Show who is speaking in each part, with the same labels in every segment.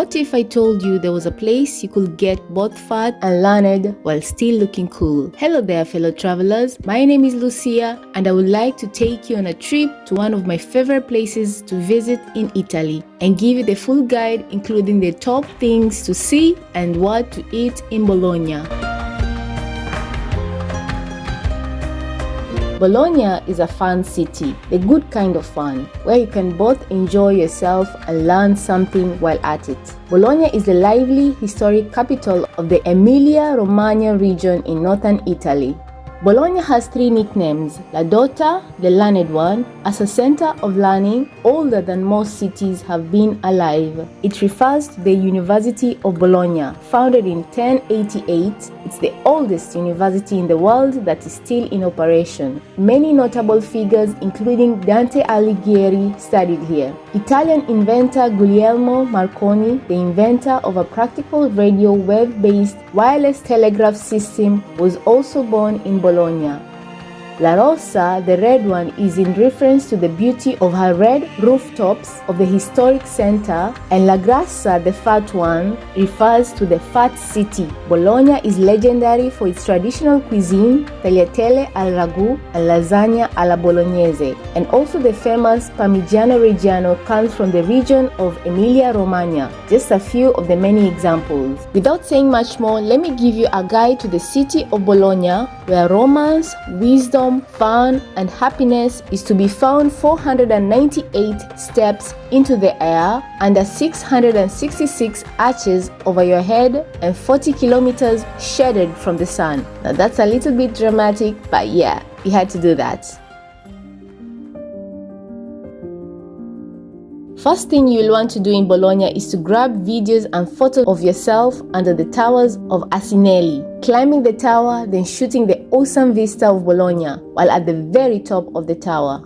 Speaker 1: What if I told you there was a place you could get both fat and learned while still looking cool? Hello there, fellow travelers. My name is Lucia, and I would like to take you on a trip to one of my favorite places to visit in Italy and give you the full guide, including the top things to see and what to eat in Bologna. Bologna is a fun city, the good kind of fun, where you can both enjoy yourself and learn something while at it. Bologna is the lively, historic capital of the Emilia-Romagna region in northern Italy. Bologna has three nicknames: La Dotta, the learned one, as a center of learning older than most cities have been alive. It refers to the University of Bologna, founded in 1088. It's the oldest university in the world that is still in operation. Many notable figures, including Dante Alighieri, studied here. Italian inventor Guglielmo Marconi, the inventor of a practical radio wave-based wireless telegraph system, was also born in Bologna. La Rossa, the red one, is in reference to the beauty of her red rooftops of the historic center, and La Grassa, the fat one, refers to the fat city. Bologna is legendary for its traditional cuisine, tagliatelle al ragù and lasagna alla bolognese, and also the famous Parmigiano Reggiano comes from the region of Emilia-Romagna. Just a few of the many examples. Without saying much more, let me give you a guide to the city of Bologna, where romance, wisdom, fun, and happiness is to be found 498 steps into the air, under 666 arches over your head, and 40 kilometers shaded from the sun. Now that's a little bit dramatic, but yeah, we had to do that. First thing you'll want to do in Bologna is to grab videos and photos of yourself under the towers of Asinelli, climbing the tower, then shooting the awesome vista of Bologna while at the very top of the tower.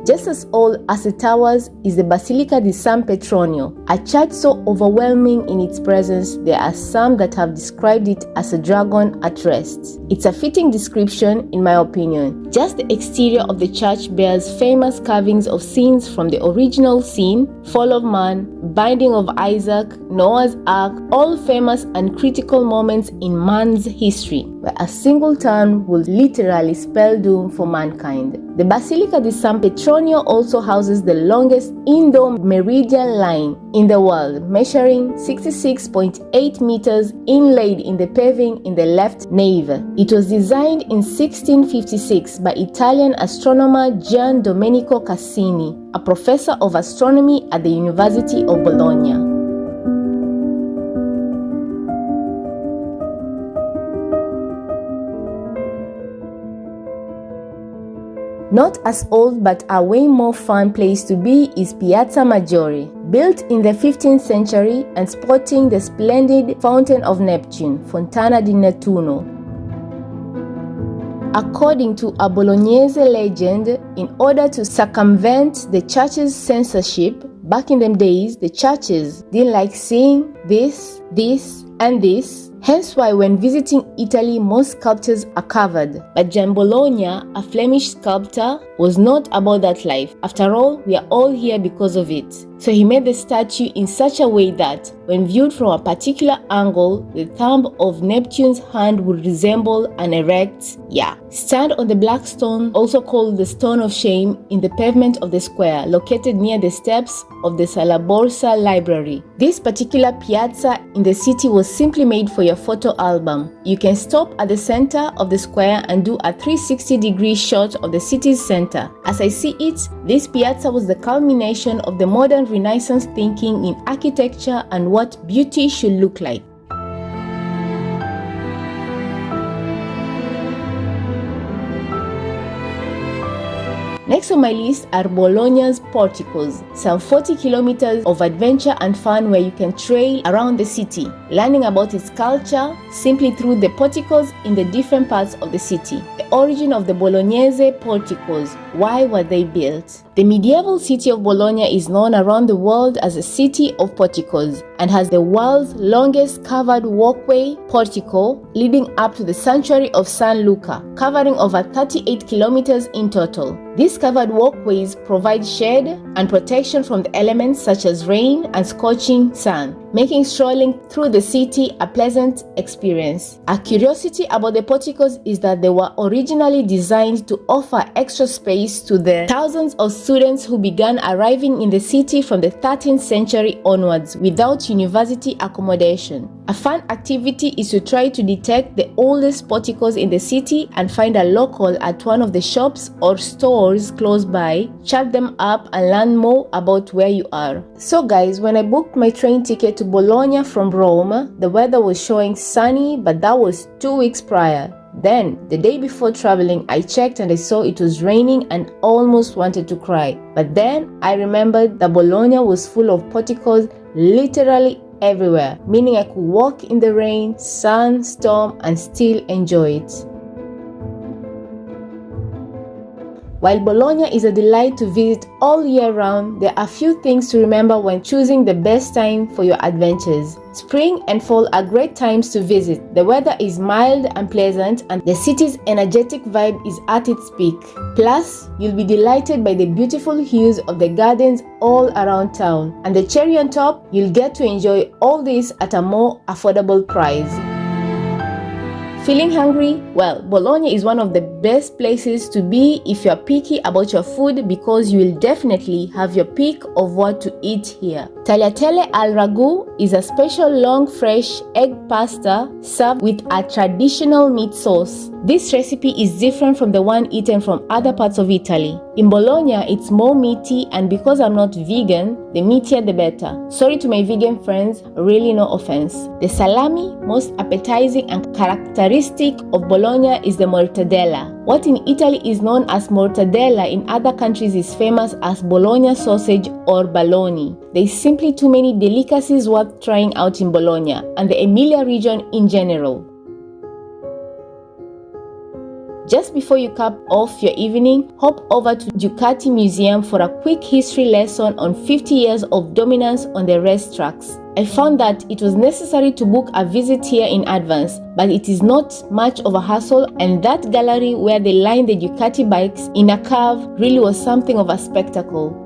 Speaker 1: Just as old as the towers is the Basilica di San Petronio, a church so overwhelming in its presence there are some that have described it as a dragon at rest. It's a fitting description in my opinion. Just the exterior of the church bears famous carvings of scenes from the original scene, Fall of Man, Binding of Isaac, Noah's Ark, all famous and critical moments in man's history, where a single turn would literally spell doom for mankind. The Basilica di San Petronio also houses the longest indoor meridian line in the world, measuring 66.8 meters inlaid in the paving in the left nave. It was designed in 1656 by Italian astronomer Gian Domenico Cassini, a professor of astronomy at the University of Bologna. Not as old but a way more fun place to be is Piazza Maggiore. Built in the 15th century and sporting the splendid fountain of Neptune, Fontana di Neptune. According to a Bolognese legend, in order to circumvent the church's censorship, back in them days, the churches didn't like seeing this, and this. Hence why when visiting Italy, most sculptures are covered. But Gian Bologna, a Flemish sculptor, was not about that life. After all, we are all here because of it. So he made the statue in such a way that, when viewed from a particular angle, the thumb of Neptune's hand would resemble an erect stand on the black stone, also called the Stone of Shame, in the pavement of the square, located near the steps of the Sala Borsa Library. This particular piazza in the city was simply made for your photo album. You can stop at the center of the square and do a 360-degree shot of the city's center. As I see it, this piazza was the culmination of the modern Renaissance thinking in architecture and what beauty should look like. Next on my list are Bologna's Porticoes, some 40 kilometers of adventure and fun where you can trail around the city, learning about its culture simply through the porticos in the different parts of the city. The origin of the Bolognese Porticoes. Why were they built? The medieval city of Bologna is known around the world as a city of porticos and has the world's longest covered walkway portico leading up to the Santuario of San Luca, covering over 38 kilometers in total. These covered walkways provide shade and protection from the elements such as rain and scorching sun, making strolling through the city a pleasant experience. A curiosity about the porticos is that they were originally designed to offer extra space to the thousands of students who began arriving in the city from the 13th century onwards without university accommodation. A fun activity is to try to detect the oldest porticos in the city and find a local at one of the shops or stores close by, chat them up and learn more about where you are. So guys, when I booked my train ticket to Bologna from Rome, the weather was showing sunny, but that was 2 weeks prior. Then, the day before traveling, I checked and I saw it was raining and almost wanted to cry. But then, I remembered that Bologna was full of porticos literally everywhere, meaning I could walk in the rain, sun, storm, and still enjoy it. While Bologna is a delight to visit all year round, there are a few things to remember when choosing the best time for your adventures. Spring and fall are great times to visit. The weather is mild and pleasant, and the city's energetic vibe is at its peak. Plus, you'll be delighted by the beautiful hues of the gardens all around town. And the cherry on top, you'll get to enjoy all this at a more affordable price. Feeling hungry? Well, Bologna is one of the best places to be if you're picky about your food, because you will definitely have your pick of what to eat here. Tagliatelle al ragù is a special long fresh egg pasta served with a traditional meat sauce. This recipe is different from the one eaten from other parts of Italy. In Bologna, it's more meaty, and because I'm not vegan, the meatier the better. Sorry to my vegan friends, really no offense. The salami, most appetizing and characteristic of Bologna, is the mortadella. What in Italy is known as mortadella in other countries is famous as Bologna sausage or baloney. There is simply too many delicacies worth trying out in Bologna and the Emilia region in general. Just before you cap off your evening, hop over to Ducati Museum for a quick history lesson on 50 years of dominance on the racetracks. I found that it was necessary to book a visit here in advance, but it is not much of a hassle, and that gallery where they line the Ducati bikes in a curve really was something of a spectacle.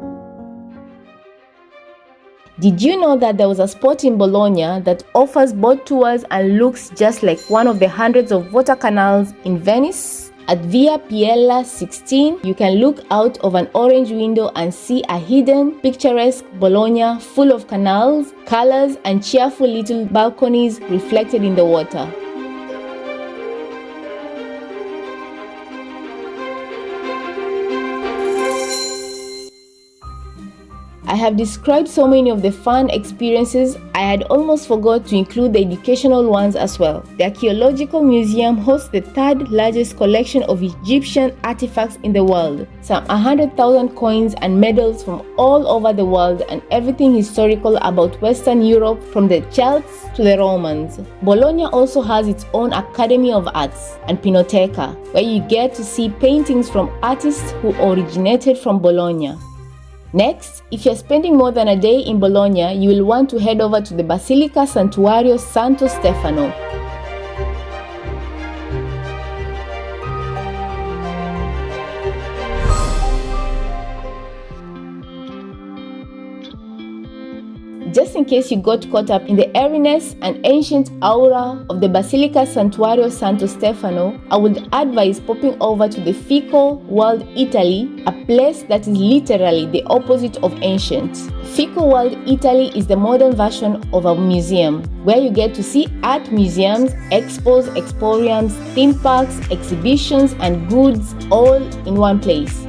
Speaker 1: Did you know that there was a spot in Bologna that offers boat tours and looks just like one of the hundreds of water canals in Venice? At Via Piella 16, you can look out of an orange window and see a hidden, picturesque Bologna full of canals, colors, and cheerful little balconies reflected in the water. I have described so many of the fun experiences, I had almost forgot to include the educational ones as well. The Archaeological Museum hosts the third largest collection of Egyptian artifacts in the world, some 100,000 coins and medals from all over the world, and everything historical about Western Europe from the Celts to the Romans. Bologna also has its own Academy of Arts and Pinoteca, where you get to see paintings from artists who originated from Bologna. Next, if you're spending more than a day in Bologna, you will want to head over to the Basilica Santuario Santo Stefano. Just in case you got caught up in the airiness and ancient aura of the Basilica Santuario Santo Stefano, I would advise popping over to the FICO World Italy, a place that is literally the opposite of ancient. FICO World Italy is the modern version of a museum, where you get to see art museums, expos, exporiums, theme parks, exhibitions, and goods all in one place.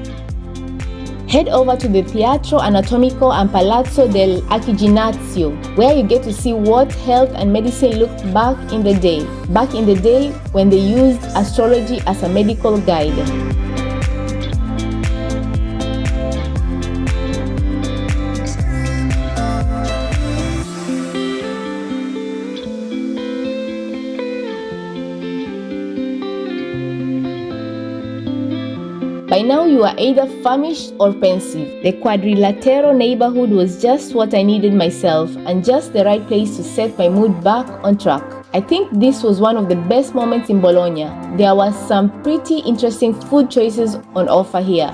Speaker 1: Head over to the Teatro Anatomico and Palazzo dell'Archiginnasio, where you get to see what health and medicine looked back in the day when they used astrology as a medical guide. By now you are either famished or pensive. The Quadrilatero neighborhood was just what I needed myself and just the right place to set my mood back on track. I think this was one of the best moments in Bologna. There was some pretty interesting food choices on offer here.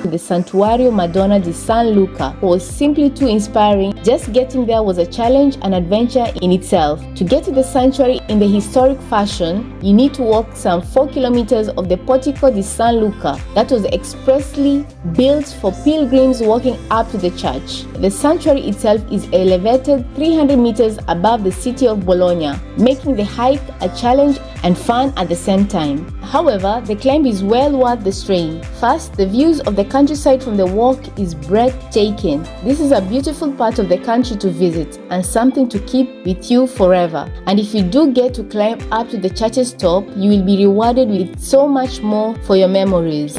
Speaker 1: The Santuario Madonna di San Luca was simply too inspiring. Just getting there was a challenge and adventure in itself. To get to the sanctuary in the historic fashion, you need to walk some 4 kilometers of the Portico di San Luca that was expressly built for pilgrims walking up to the church. The sanctuary itself is elevated 300 meters above the city of Bologna, making the hike a challenge and fun at the same time. However, the climb is well worth the strain. First, the views of the countryside from the walk is breathtaking. This is a beautiful part of the country to visit and something to keep with you forever. And if you do get to climb up to the church's top, you will be rewarded with so much more for your memories.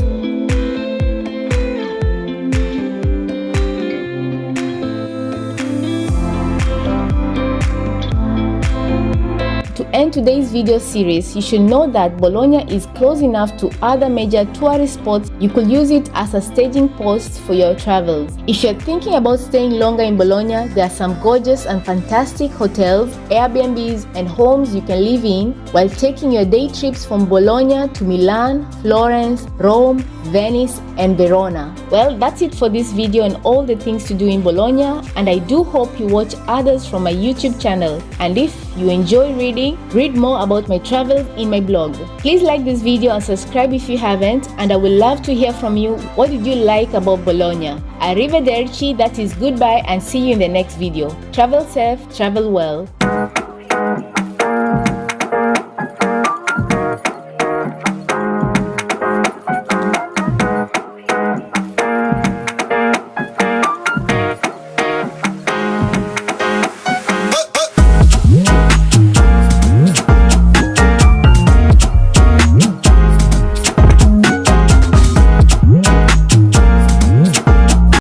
Speaker 1: To end today's video series, you should know that Bologna is close enough to other major tourist spots. You could use it as a staging post for your travels. If you're thinking about staying longer in Bologna, there are some gorgeous and fantastic hotels, Airbnbs, and homes you can live in while taking your day trips from Bologna to Milan, Florence, Rome, Venice, and Verona. Well, that's it for this video on all the things to do in Bologna, and I do hope you watch others from my YouTube channel. And if you enjoy reading, read more about my travels in my blog. Please like this video and subscribe if you haven't, and I would love to hear from you. What did you like about Bologna? Arrivederci, that is goodbye, and see you in the next video. Travel safe, travel well.